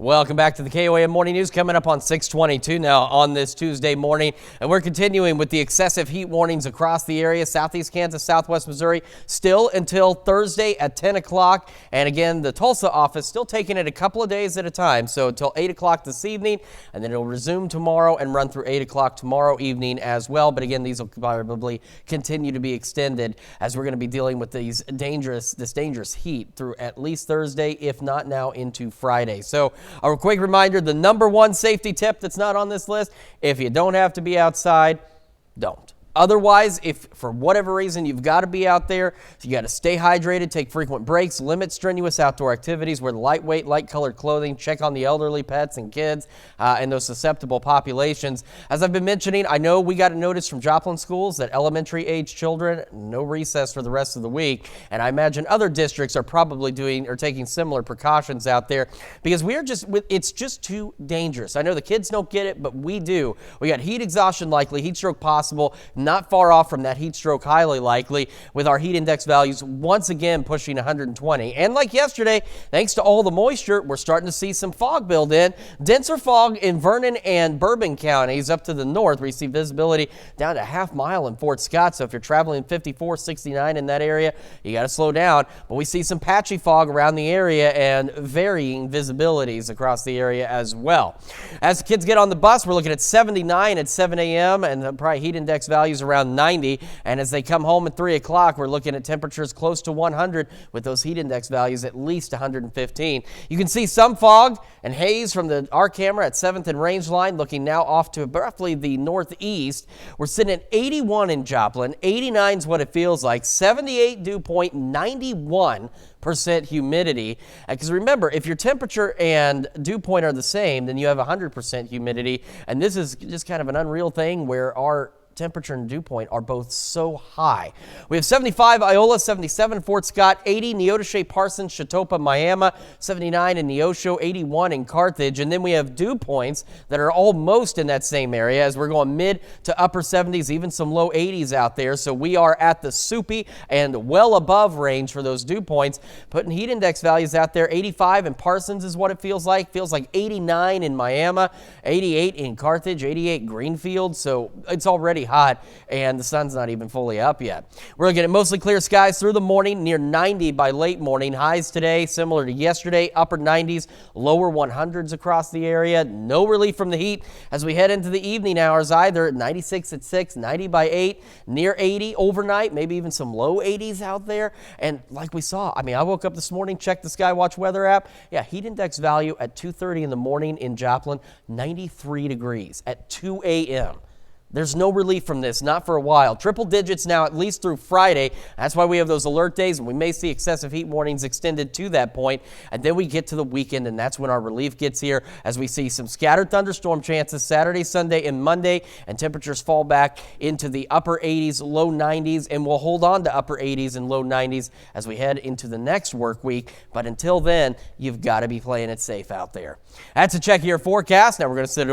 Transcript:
Welcome back to the KOAM Morning News, coming up on 622 now on this Tuesday morning. And we're continuing with the excessive heat warnings across the area. Southeast Kansas, Southwest Missouri, still until Thursday at 10 o'clock. And again, the Tulsa office still taking it a couple of days at a time. So until 8 o'clock this evening, and then it'll resume tomorrow and run through 8 o'clock tomorrow evening as well. But again, these will probably continue to be extended as we're going to be dealing with this dangerous heat through at least Thursday, if not now into Friday. So a quick reminder, the number one safety tip that's not on this list: if you don't have to be outside, don't. Otherwise, if for whatever reason you've got to be out there, you got to stay hydrated, take frequent breaks, limit strenuous outdoor activities, wear lightweight, light-colored clothing, check on the elderly, pets, and kids, and those susceptible populations. As I've been mentioning, I know we got a notice from Joplin schools that elementary-age children, no recess for the rest of the week, and I imagine other districts are probably taking similar precautions out there because it's just too dangerous. I know the kids don't get it, but we do. We got heat exhaustion likely, heat stroke possible. Not far off from that heat stroke highly likely, with our heat index values once again pushing 120. And like yesterday, thanks to all the moisture, we're starting to see some fog build in. Denser fog in Vernon and Bourbon counties up to the north, where you see visibility down to a half mile in Fort Scott. So if you're traveling 54, 69 in that area, you got to slow down. But we see some patchy fog around the area and varying visibilities across the area as well. As the kids get on the bus, we're looking at 79 at 7 a.m. and the probably heat index values around 90, and as they come home at 3 o'clock, we're looking at temperatures close to 100 with those heat index values at least 115. You can see some fog and haze from our camera at 7th and Range Line, looking now off to roughly the northeast. We're sitting at 81 in Joplin, 89 is what it feels like, 78 dew point, 91% humidity. Because remember, if your temperature and dew point are the same, then you have 100% humidity, and this is just kind of an unreal thing where our temperature and dew point are both so high. We have 75 Iola, 77 Fort Scott, 80 Neodesha, Parsons, Chetopa, Miami, 79 in Neosho, 81 in Carthage, and then we have dew points that are almost in that same area as we're going mid to upper 70s, even some low 80s out there. So we are at the soupy and well above range for those dew points. Putting heat index values out there, 85 in Parsons is what it feels like. Feels like 89 in Miami, 88 in Carthage, 88 Greenfield. So it's already hot, and the sun's not even fully up yet. We're looking at mostly clear skies through the morning, near 90 by late morning. Highs today similar to yesterday, upper 90s, lower 100s across the area. No relief from the heat as we head into the evening hours either. 96 at 6, 90 by 8, near 80 overnight, maybe even some low 80s out there. And like we saw, I woke up this morning, checked the Skywatch weather app. Yeah, heat index value at 2:30 in the morning in Joplin, 93 degrees at 2 a.m. There's no relief from this, not for a while. Triple digits now, at least through Friday. That's why we have those alert days, and we may see excessive heat warnings extended to that point. And then we get to the weekend, and that's when our relief gets here as we see some scattered thunderstorm chances Saturday, Sunday, and Monday, and temperatures fall back into the upper 80s, low 90s, and we'll hold on to upper 80s and low 90s as we head into the next work week. But until then, you've got to be playing it safe out there. That's a check of your forecast. Now we're going to sit it